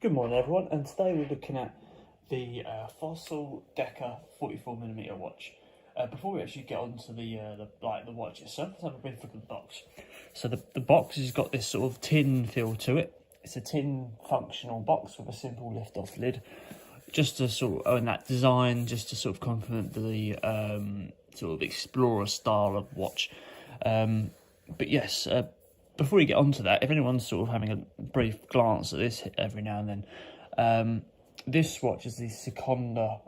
Good morning everyone, and today we're looking at the Fossil Decca 44mm watch. Before we actually get on to the watch itself, let's have a brief look at the box. So the box has got this sort of tin feel to it. It's a tin functional box with a simple lift-off lid, just to sort of own that design, just to sort of complement the sort of explorer style of watch. But yes. Before we get on to that, if anyone's sort of having a brief glance at this every now and then, this watch is the Sekonda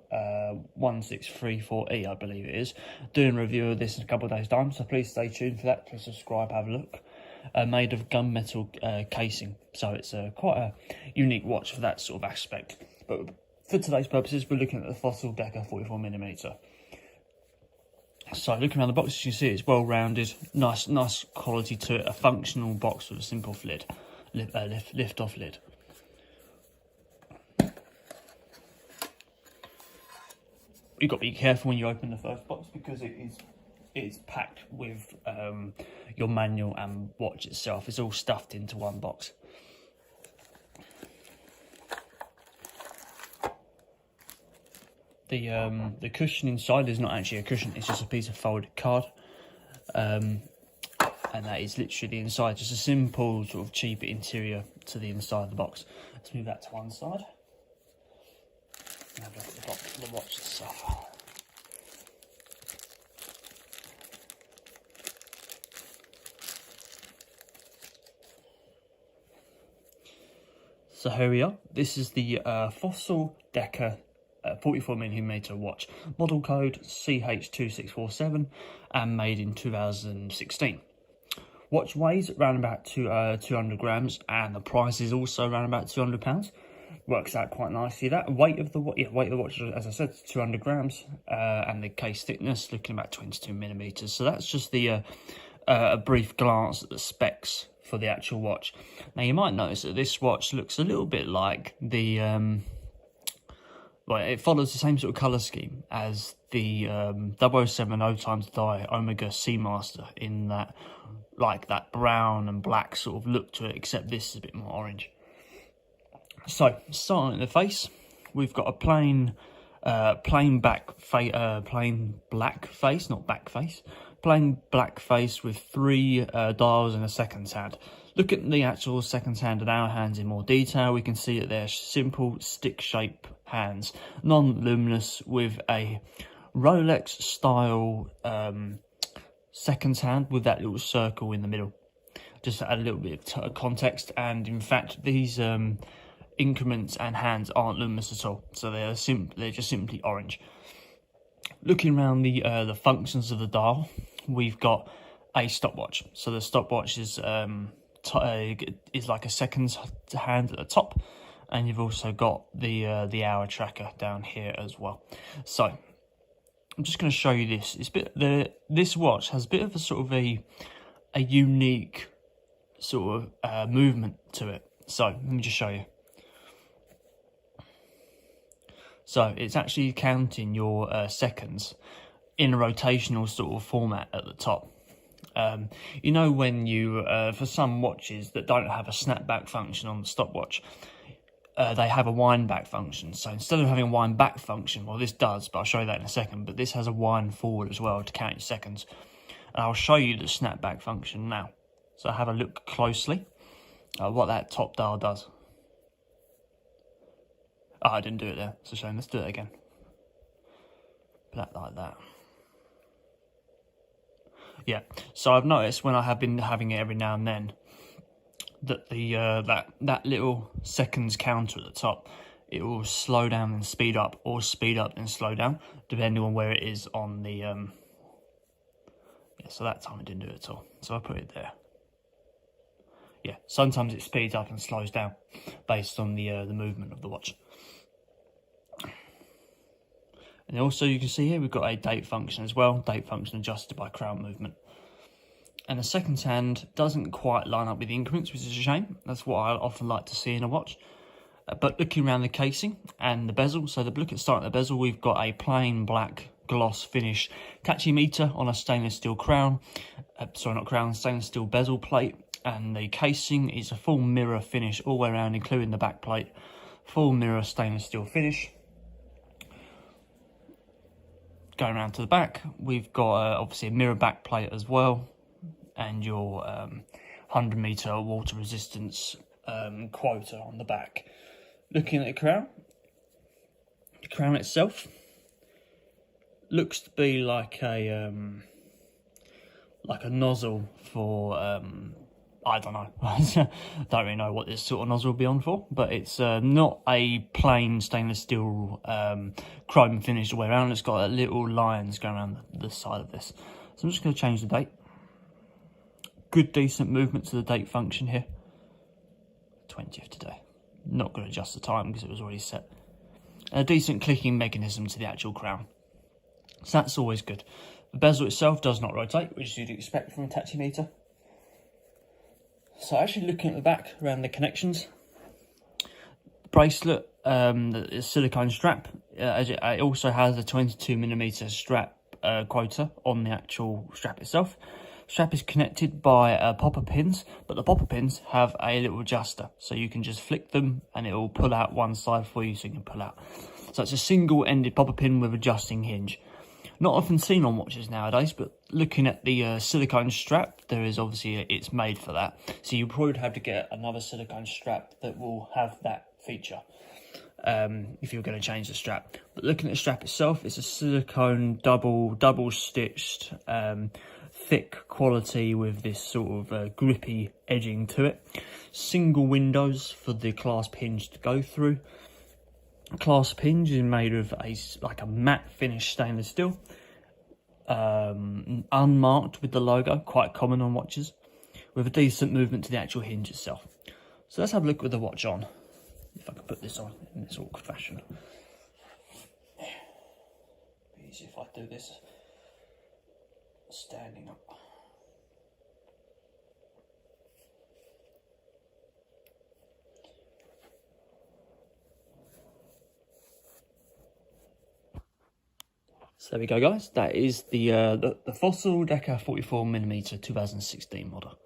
1634E, I believe it is. Doing a review of this in a couple of days' time, so please stay tuned for that. Please subscribe, have a look. Made of gunmetal casing, so it's quite a unique watch for that sort of aspect. But for today's purposes, we're looking at the Fossil Decca 44mm. So looking around the box, as you can see, it's well rounded, nice quality to it. A functional box with a simple lid, lift off lid. You've got to be careful when you open the first box because it is packed with your manual and watch itself. It's all stuffed into one box. The cushion inside is not actually a cushion, it's just a piece of folded card, and that is literally the inside, just a simple sort of cheap interior to the inside of the box. Let's move that to one side and have a look at the box, the watch itself. So here we are. This is the Fossil Decca 44mm watch, model code CH2647 and made in 2016. Watch weighs around about 200 grams and the price is also around about £200. Works out quite nicely. That weight of the watch, as I said, 200 grams, and the case thickness looking about 22mm. So that's just the a brief glance at the specs for the actual watch. Now you might notice that this watch looks a little bit like the it follows the same sort of colour scheme as the 0070 times die Omega Seamaster, in that like that brown and black sort of look to it, except this is a bit more orange. So starting at the face, we've got a plain black face with 3 dials and a seconds hand. Look at the actual seconds hand and our hands in more detail. We can see that they're simple stick shape hands, non-luminous, with a Rolex style seconds hand with that little circle in the middle, just to add a little bit of context. And in fact, these increments and hands aren't luminous at all, so they're just simply orange. Looking around the functions of the dial, we've got a stopwatch. So the stopwatch is like a seconds hand at the top, and you've also got the hour tracker down here as well. So I'm just going to show you this. This watch has a bit of a sort of a unique sort of movement to it. So let me just show you. So it's actually counting your seconds in a rotational sort of format at the top. You know, when you, for some watches that don't have a snapback function on the stopwatch, they have a wind back function. So instead of having a wind back function, well, this does, but I'll show you that in a second, but this has a wind forward as well to count your seconds. And I'll show you the snapback function now. So have a look closely at what that top dial does. Oh, I didn't do it there. It's a shame. Let's do it again. Like that. Yeah. So I've noticed when I have been having it every now and then that the that little seconds counter at the top, it will slow down and speed up, or speed up and slow down, depending on where it is on the yeah. So that time it didn't do it at all. So I put it there. Yeah. Sometimes it speeds up and slows down based on the movement of the watch. And also you can see here we've got a date function as well, date function adjusted by crown movement. And the seconds hand doesn't quite line up with the increments, which is a shame. That's what I often like to see in a watch. But looking around the casing and the bezel, so look at starting at the bezel, we've got a plain black gloss finish tachymeter on a stainless steel crown. Stainless steel bezel plate. And the casing is a full mirror finish all the way around, including the back plate. full mirror stainless steel finish. Going around to the back, we've got obviously a mirror back plate as well, and your 100 meter water resistance quota on the back. Looking at the crown itself looks to be like a nozzle for I don't know. Don't really know what this sort of nozzle will be on for, but it's not a plain stainless steel chrome finish all the way around. It's got little lines going around the side of this. So I'm just going to change the date. Good decent movement to the date function here. 20th today. Not going to adjust the time because it was already set. A decent clicking mechanism to the actual crown. So that's always good. The bezel itself does not rotate, which you'd expect from a tachymeter. So actually looking at the back around the connections, bracelet, the silicone strap, it also has a 22mm strap quota on the actual strap itself. Strap is connected by popper pins, but the popper pins have a little adjuster, so you can just flick them and it will pull out one side for you so you can pull out. So it's a single-ended popper pin with adjusting hinge. Not often seen on watches nowadays, but looking at the silicone strap, there is obviously, it's made for that. So you probably would have to get another silicone strap that will have that feature if you're going to change the strap. But looking at the strap itself, it's a silicone double stitched, thick quality with this sort of grippy edging to it. Single windows for the clasp hinge to go through. Clasp hinge is made of a matte finish stainless steel, unmarked with the logo, quite common on watches, with a decent movement to the actual hinge itself. So let's have a look with the watch on, if I can put this on in this awkward fashion. Be easy if I do this standing up. So there we go, guys. That is the Fossil Decca 44mm 2016 model.